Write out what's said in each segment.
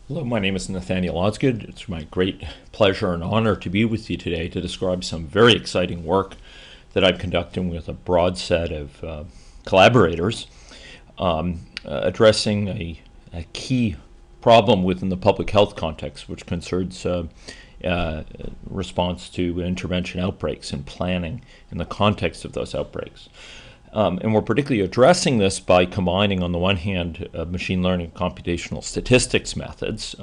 Hello, my name is Nathaniel Osgood. It's my great pleasure and honor to be with you today to describe some very exciting work that I'm conducting with a broad set of collaborators addressing a key problem within the public health context, which concerns response to intervention outbreaks and planning in the context of those outbreaks. And we're particularly addressing this by combining, on the one hand, machine learning computational statistics methods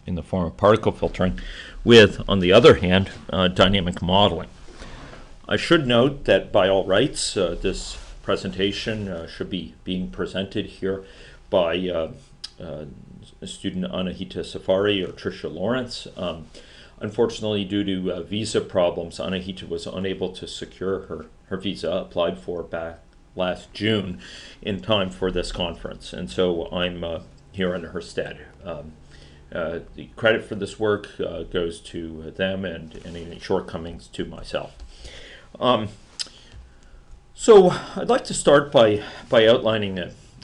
in the form of particle filtering with, on the other hand, dynamic modeling. I should note that by all rights, this presentation should be being presented here by student Anahita Safari or Tricia Lawrence. Unfortunately, due to visa problems, Anahita was unable to secure her visa applied for back last June in time for this conference, and so I'm here in her stead. The credit for this work goes to them, and any shortcomings to myself. So I'd like to start by outlining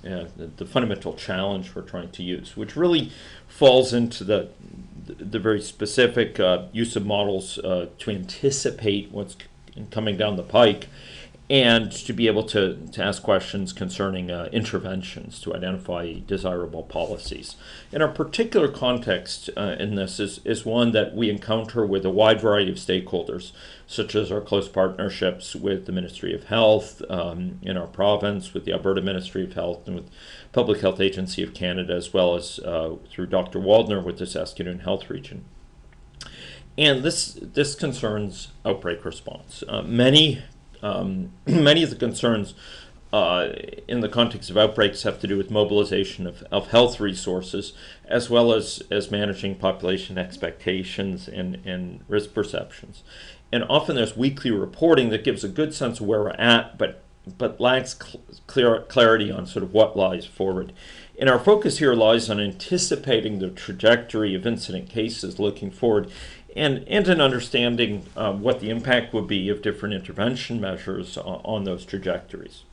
the fundamental challenge we're trying to use, which really falls into the very specific use of models to anticipate what's coming down the pike, and to be able to ask questions concerning interventions to identify desirable policies. And our particular context in this is one that we encounter with a wide variety of stakeholders, such as our close partnerships with the Ministry of Health in our province, with the Alberta Ministry of Health, and with Public Health Agency of Canada, as well as through Dr. Waldner with the Saskatoon Health Region. And this concerns outbreak response. Many of the concerns in the context of outbreaks have to do with mobilization of health resources, as well as managing population expectations and risk perceptions. And often there's weekly reporting that gives a good sense of where we're at, but lacks clarity on sort of what lies forward. And our focus here lies on anticipating the trajectory of incident cases looking forward, and in understanding what the impact would be of different intervention measures on those trajectories.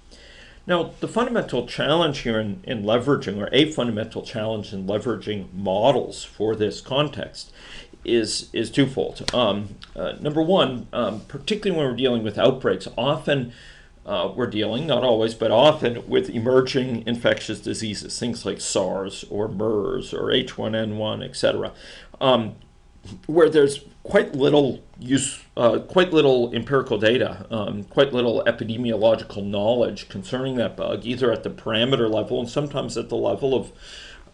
Now, the fundamental challenge here in leveraging, or a fundamental challenge in leveraging models for this context is twofold. Number one, particularly when we're dealing with outbreaks, often we're dealing, not always, but often with emerging infectious diseases, things like SARS or MERS or H1N1, etc., where there's quite little empirical data, quite little epidemiological knowledge concerning that bug, either at the parameter level and sometimes at the level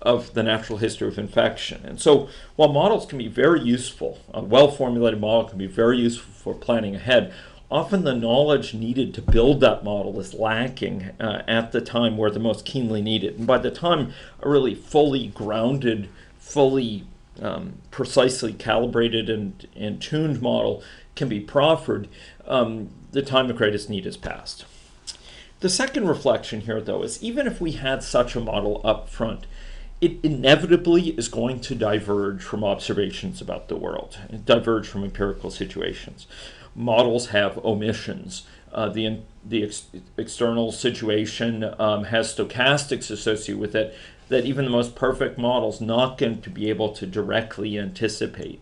of the natural history of infection. And so while models can be very useful, a well-formulated model can be very useful for planning ahead, often the knowledge needed to build that model is lacking at the time where the most keenly needed. And by the time a really fully grounded, fully precisely calibrated and tuned model can be proffered, the time of greatest need has passed. The second reflection here, though, is even if we had such a model up front, it inevitably is going to diverge from observations about the world, diverge from empirical situations. Models have omissions. The external situation has stochastics associated with it that even the most perfect model's not going to be able to directly anticipate,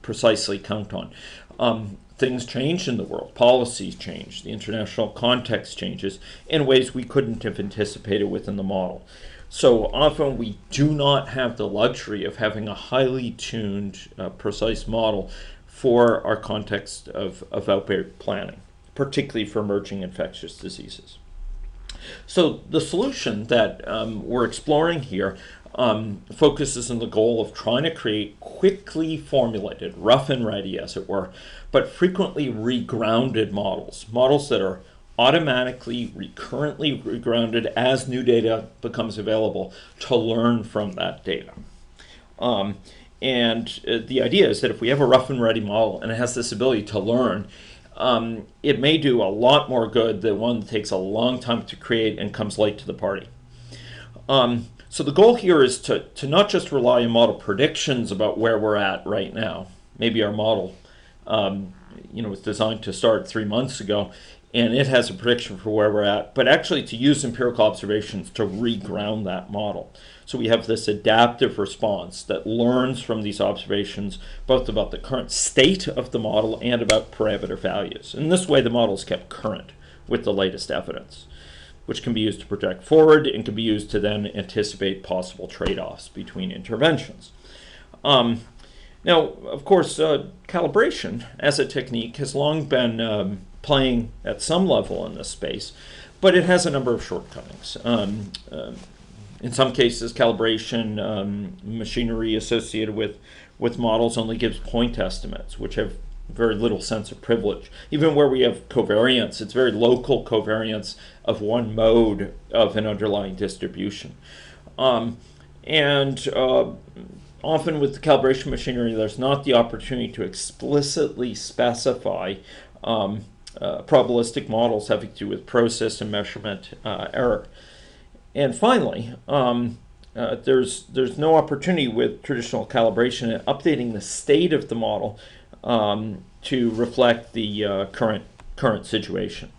precisely count on. Things change in the world. Policies change. The international context changes in ways we couldn't have anticipated within the model. So often we do not have the luxury of having a highly tuned, precise model for our context of outbreak planning, particularly for emerging infectious diseases. So the solution that we're exploring here focuses on the goal of trying to create quickly formulated, rough and ready as it were, but frequently regrounded models that are automatically, recurrently regrounded as new data becomes available to learn from that data. And the idea is that if we have a rough and ready model and it has this ability to learn, it may do a lot more good than one that takes a long time to create and comes late to the party. So the goal here is to not just rely on model predictions about where we're at right now. Maybe our model was designed to start 3 months ago, and it has a prediction for where we're at, but actually to use empirical observations to reground that model. So we have this adaptive response that learns from these observations both about the current state of the model and about parameter values. In this way, the model is kept current with the latest evidence, which can be used to project forward and can be used to then anticipate possible trade-offs between interventions. Now, of course, calibration as a technique has long been playing at some level in this space, but it has a number of shortcomings. In some cases, calibration machinery associated with models only gives point estimates, which have very little sense of privilege. Even where we have covariance, it's very local covariance of one mode of an underlying distribution. Often with the calibration machinery, there's not the opportunity to explicitly specify probabilistic models having to do with process and measurement error. And finally, there's no opportunity with traditional calibration in updating the state of the model to reflect the current situation,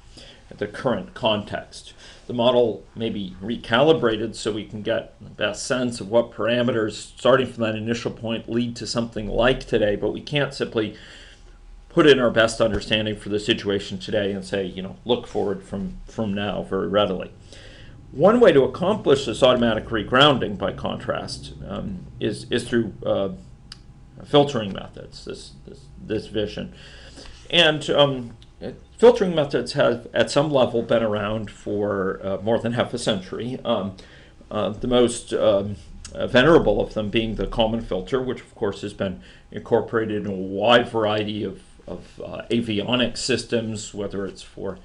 the current context. The model may be recalibrated so we can get the best sense of what parameters, starting from that initial point, lead to something like today, but we can't simply put in our best understanding for the situation today and say, look forward from now very readily. One way to accomplish this automatic regrounding, by contrast, is through filtering methods, this vision. And filtering methods have, at some level, been around for more than half a century. The most venerable of them being the Kalman filter, which of course has been incorporated in a wide variety of avionics systems, whether it's for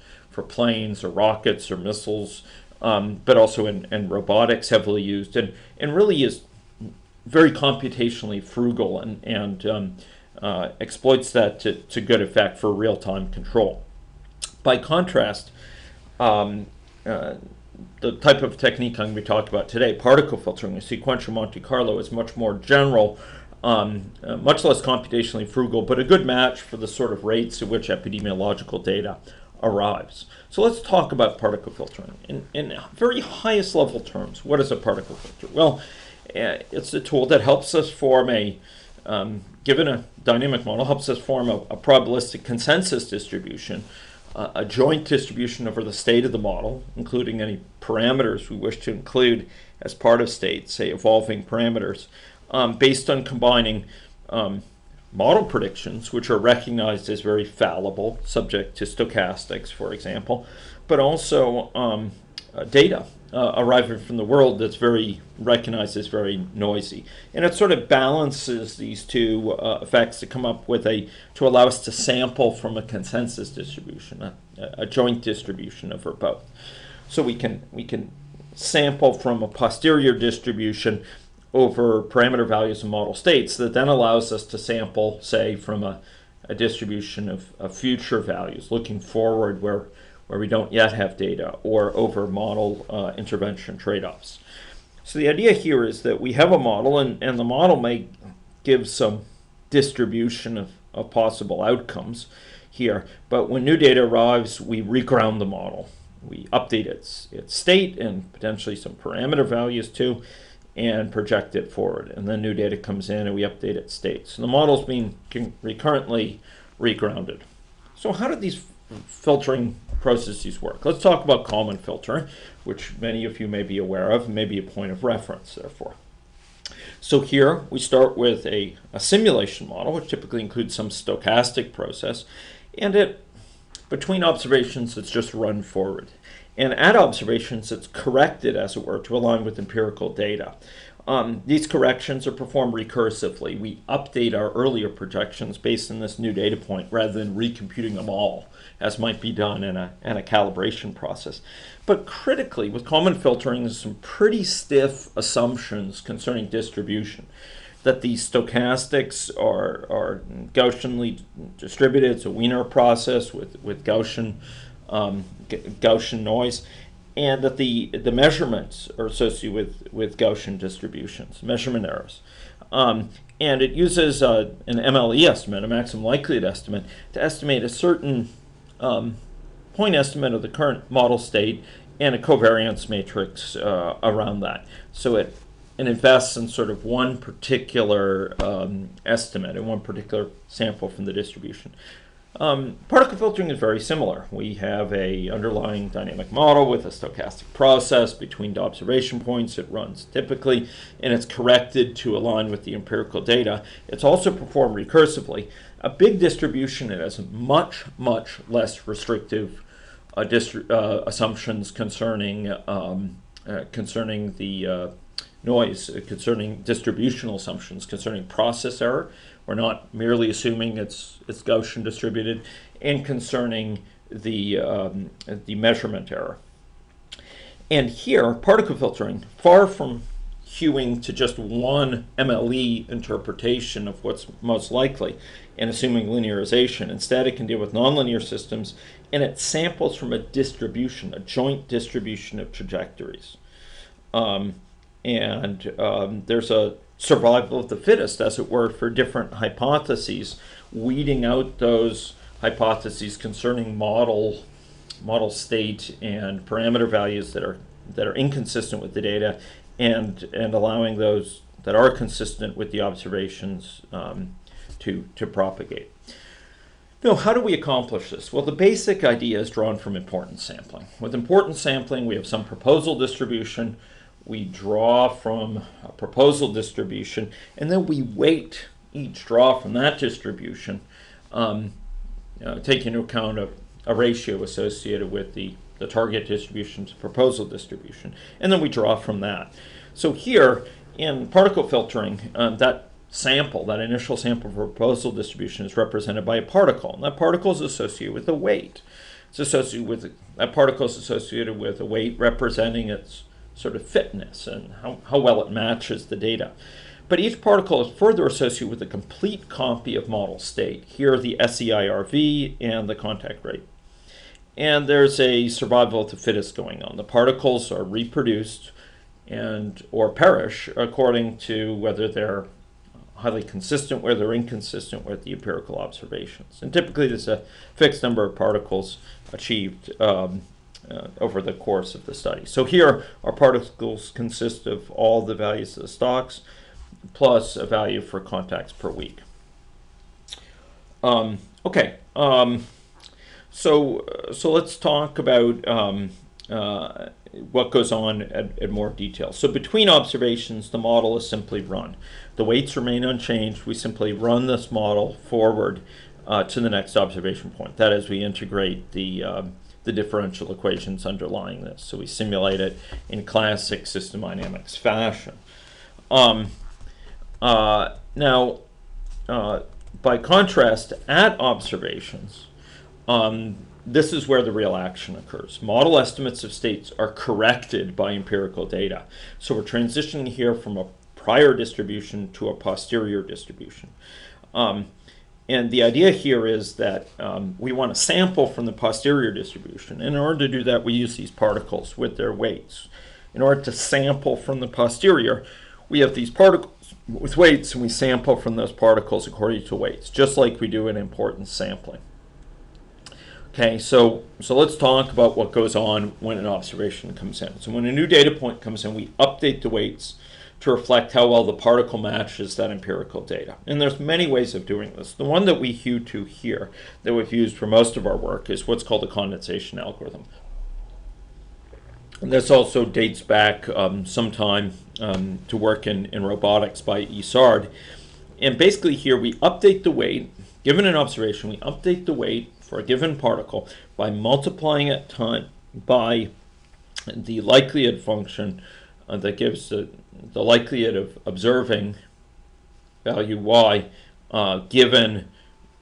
planes or rockets or missiles, but also in robotics, heavily used, and really is very computationally frugal and exploits that to good effect for real-time control. By contrast, the type of technique I'm going to be talking about today, particle filtering, a sequential Monte Carlo, is much more general, much less computationally frugal, but a good match for the sort of rates at which epidemiological data arrives. So let's talk about particle filtering. In very highest level terms, what is a particle filter? Well, it's a tool that helps us form given a dynamic model, helps us form a probabilistic consensus distribution, a joint distribution over the state of the model, including any parameters we wish to include as part of state, say evolving parameters, based on combining model predictions, which are recognized as very fallible, subject to stochastics, for example, but also data arriving from the world that's very recognized as very noisy. And it sort of balances these two effects to come up with to allow us to sample from a consensus distribution, a joint distribution over both. So we can sample from a posterior distribution over parameter values and model states that then allows us to sample, say, from a distribution of future values, looking forward where we don't yet have data, or over model intervention trade-offs. So the idea here is that we have a model, and the model may give some distribution of possible outcomes here, but when new data arrives, we reground the model. We update its state and potentially some parameter values too, and project it forward. And then new data comes in and we update its state. So the model's being recurrently regrounded. So how do these filtering processes work? Let's talk about Kalman filtering, which many of you may be aware of, and may be a point of reference, therefore. So here we start with a simulation model, which typically includes some stochastic process, and between observations it's just run forward. And at observations it's corrected, as it were, to align with empirical data. These corrections are performed recursively. We update our earlier projections based on this new data point rather than recomputing them all, as might be done in a calibration process. But critically, with Kalman filtering, there's some pretty stiff assumptions concerning distribution, that these stochastics are Gaussianly distributed. It's a Wiener process with Gaussian noise, and that the measurements are associated with Gaussian distributions, measurement errors. And it uses an MLE estimate, a maximum likelihood estimate, to estimate a certain point estimate of the current model state and a covariance matrix around that. So it invests in sort of one particular estimate and one particular sample from the distribution. Particle filtering is very similar. We have a underlying dynamic model with a stochastic process between observation points. It runs typically, and it's corrected to align with the empirical data. It's also performed recursively. A big distribution, it has much, much less restrictive assumptions concerning the noise, concerning distributional assumptions, concerning process error. We're not merely assuming it's Gaussian distributed, and concerning the measurement error. And here, particle filtering, far from hewing to just one MLE interpretation of what's most likely and assuming linearization. Instead, it can deal with nonlinear systems, and it samples from a distribution, a joint distribution of trajectories. There's a survival of the fittest, as it were, for different hypotheses, weeding out those hypotheses concerning model state and parameter values that are inconsistent with the data, and allowing those that are consistent with the observations to propagate. Now, how do we accomplish this? Well, the basic idea is drawn from importance sampling. With importance sampling, we have some proposal distribution. We draw from a proposal distribution, and then we weight each draw from that distribution, taking into account a ratio associated with the target distribution to proposal distribution, and then we draw from that. So here, in particle filtering, that initial sample for proposal distribution is represented by a particle, and that particle is associated with a weight. That particle is associated with a weight representing its sort of fitness and how well it matches the data. But each particle is further associated with a complete copy of model state. Here are the SEIRV and the contact rate. And there's a survival of the fittest going on. The particles are reproduced or perish according to whether they're highly consistent, whether they're inconsistent with the empirical observations. And typically there's a fixed number of particles achieved over the course of the study. So here our particles consist of all the values of the stocks plus a value for contacts per week. So let's talk about what goes on at more detail. So between observations, the model is simply run. The weights remain unchanged. We simply run this model forward to the next observation point. That is, we integrate the differential equations underlying this. So we simulate it in classic system dynamics fashion. Now, by contrast, at observations, this is where the real action occurs. Model estimates of states are corrected by empirical data. So we're transitioning here from a prior distribution to a posterior distribution. And the idea here is that we want to sample from the posterior distribution. In order to do that, we use these particles with their weights. In order to sample from the posterior, we have these particles with weights, and we sample from those particles according to weights, just like we do in importance sampling. Okay, so let's talk about what goes on when an observation comes in. So when a new data point comes in, we update the weights to reflect how well the particle matches that empirical data. And there's many ways of doing this. The one that we hew to here, that we've used for most of our work, is what's called a condensation algorithm. And this also dates back sometime to work in robotics by SEIRV. And basically here we update the weight. Given an observation, we update the weight for a given particle by multiplying it by the likelihood function that gives the likelihood of observing value y given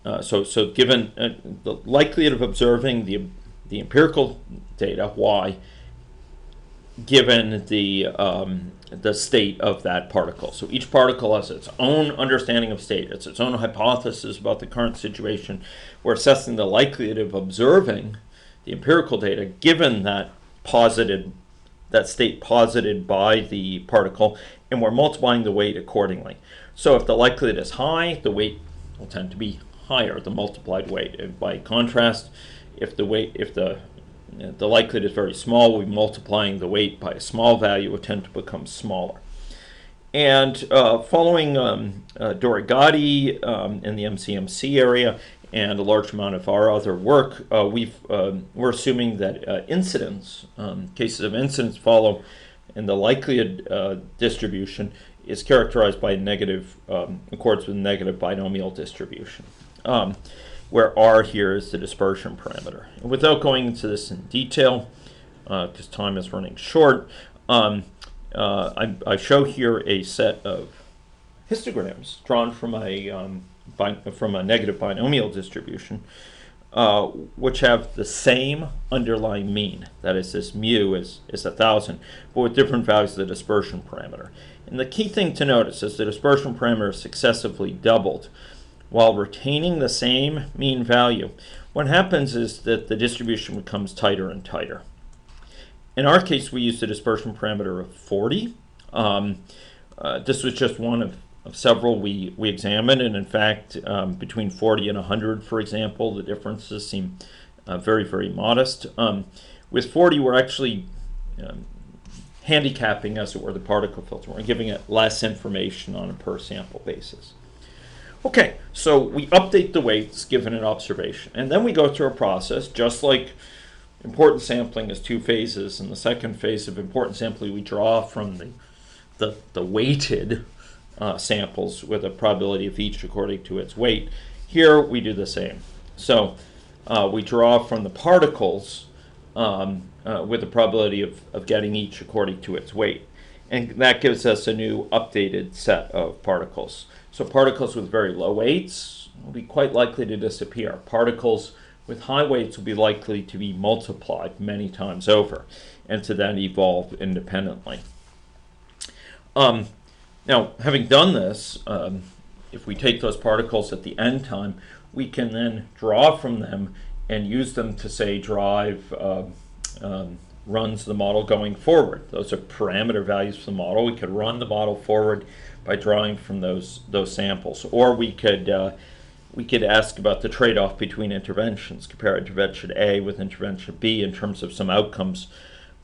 the likelihood of observing the empirical data y given the state of that particle. So each particle has its own understanding of state. It's its own hypothesis about the current situation. We're assessing the likelihood of observing the empirical data given that state posited by the particle, and we're multiplying the weight accordingly. So if the likelihood is high, the weight will tend to be higher, the multiplied weight. And by contrast, if the weight, if the likelihood is very small, we're multiplying the weight by a small value, it will tend to become smaller. And following Dorigati in the MCMC area and a large amount of our other work, we're assuming that cases of incidence follow, and the likelihood distribution is characterized by negative, accords with negative binomial distribution, where R here is the dispersion parameter. And without going into this in detail, because time is running short, I show here a set of histograms drawn from a negative binomial distribution, which have the same underlying mean. That is, this mu is 1,000, but with different values of the dispersion parameter. And the key thing to notice is the dispersion parameter is successively doubled while retaining the same mean value. What happens is that the distribution becomes tighter and tighter. In our case, we used a dispersion parameter of 40. This was just one of several we examined, and in fact, between 40 and 100, for example, the differences seem very, very modest. With 40, we're actually handicapping, as it were, the particle filter. We're giving it less information on a per sample basis. Okay, so we update the weights given an observation, and then we go through a process just like important sampling is two phases. In the second phase of important sampling, we draw from the weighted samples with a probability of each according to its weight. Here we do the same. So we draw from the particles with a probability of getting each according to its weight. And that gives us a new updated set of particles. So particles with very low weights will be quite likely to disappear. Particles with high weights will be likely to be multiplied many times over and to then evolve independently. Now, having done this, if we take those particles at the end time, we can then draw from them and use them to, say, drive runs of the model going forward. Those are parameter values for the model. We could run the model forward by drawing from those samples, or we could ask about the trade-off between interventions, compare intervention A with intervention B in terms of some outcomes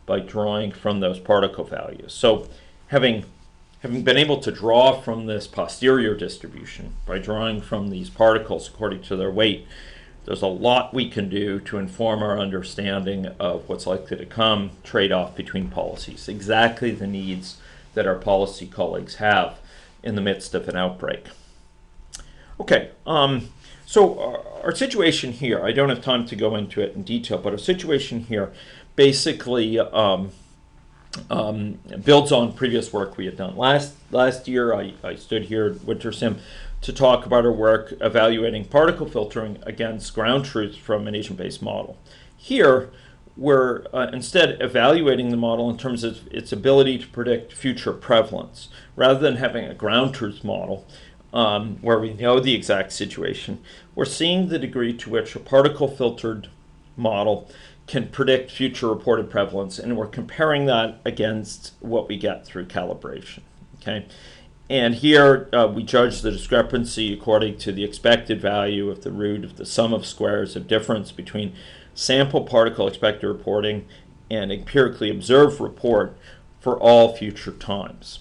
by drawing from those particle values. So having been able to draw from this posterior distribution by drawing from these particles according to their weight, there's a lot we can do to inform our understanding of what's likely to come, trade-off between policies, exactly the needs that our policy colleagues have in the midst of an outbreak. Okay, so our situation here, I don't have time to go into it in detail, but our situation here basically builds on previous work we had done. Last year, I stood here at WinterSim to talk about our work evaluating particle filtering against ground truth from an agent-based model. Here, we're instead evaluating the model in terms of its ability to predict future prevalence, rather than having a ground truth model where we know the exact situation. We're seeing the degree to which a particle filtered model can predict future reported prevalence, and we're comparing that against what we get through calibration. Okay, and here we judge the discrepancy according to the expected value of the root of the sum of squares of difference between sample particle expected reporting and empirically observed report for all future times.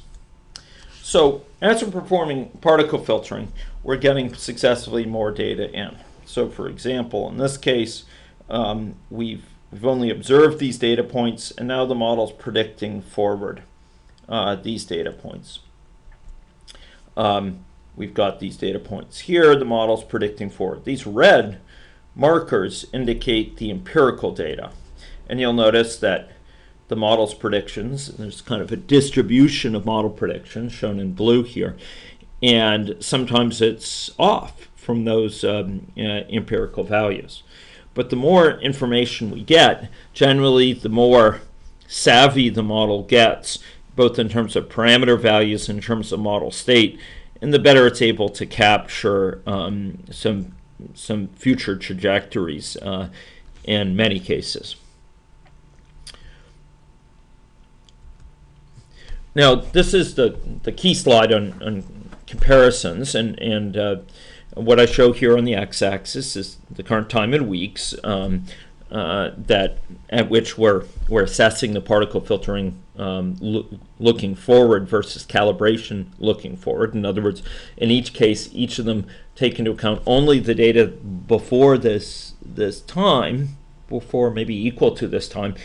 So as we're performing particle filtering, we're getting successively more data in. So for example, in this case, we've only observed these data points, and now the model's predicting forward these data points. We've got these data points here, the model's predicting forward. These red markers indicate the empirical data, and you'll notice that the model's predictions, there's kind of a distribution of model predictions shown in blue here, and sometimes it's off from those empirical values. But the more information we get, generally the more savvy the model gets, both in terms of parameter values and in terms of model state, and the better it's able to capture some future trajectories in many cases. Now, this is the key slide on comparisons, and what I show here on the x-axis is the current time in weeks. that at which we're assessing the particle filtering looking forward versus calibration looking forward. In other words, in each case, each of them take into account only the data before this time, before maybe equal to this time,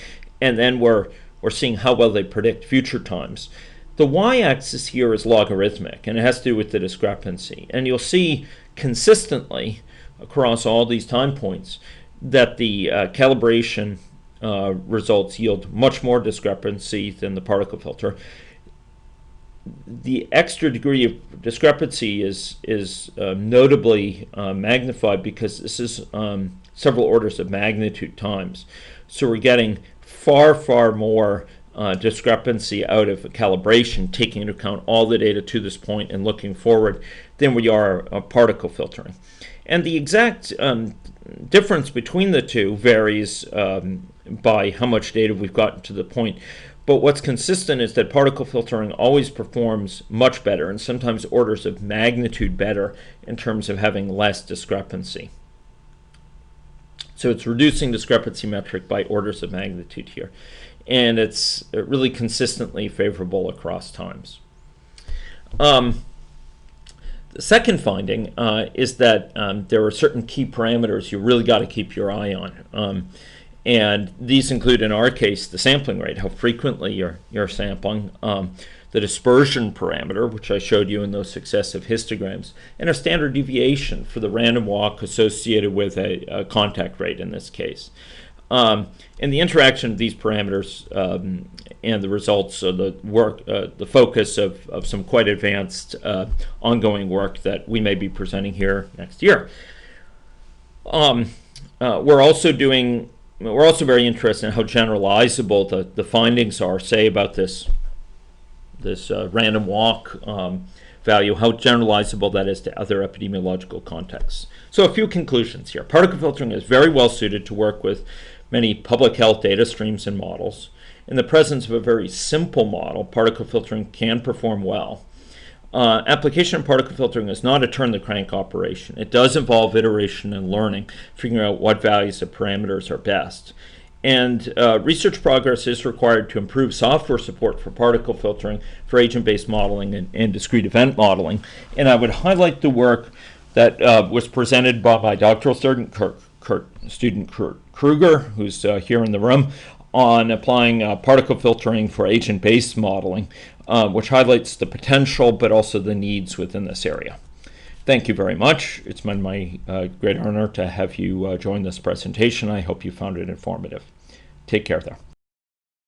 and then we're seeing how well they predict future times. The y-axis here is logarithmic, and it has to do with the discrepancy. And you'll see consistently across all these time points that the calibration results yield much more discrepancy than the particle filter. The extra degree of discrepancy is notably magnified because this is several orders of magnitude times. So we're getting far more discrepancy out of calibration, taking into account all the data to this point and looking forward, than we are particle filtering. And the exact difference between the two varies by how much data we've gotten to the point. But what's consistent is that particle filtering always performs much better, and sometimes orders of magnitude better, in terms of having less discrepancy. So it's reducing discrepancy metric by orders of magnitude here. And it's really consistently favorable across times. The second finding is that there are certain key parameters you really got to keep your eye on. And these include, in our case, the sampling rate, how frequently you're sampling, the dispersion parameter, which I showed you in those successive histograms, and a standard deviation for the random walk associated with a contact rate in this case. And the interaction of these parameters and the results of the work, the focus of some quite advanced ongoing work that we may be presenting here next year. We're also very interested in how generalizable the findings are, say about this random walk value, how generalizable that is to other epidemiological contexts. So a few conclusions here. Particle filtering is very well suited to work with many public health data streams and models. In the presence of a very simple model, particle filtering can perform well. Application of particle filtering is not a turn-the-crank operation. It does involve iteration and learning, figuring out what values of parameters are best. And research progress is required to improve software support for particle filtering, for agent-based modeling, and discrete event modeling. And I would highlight the work that was presented by my doctoral student, Kurt Kruger, who's here in the room, on applying particle filtering for agent-based modeling, which highlights the potential but also the needs within this area. Thank you very much. It's been my great honor to have you join this presentation. I hope you found it informative. Take care there.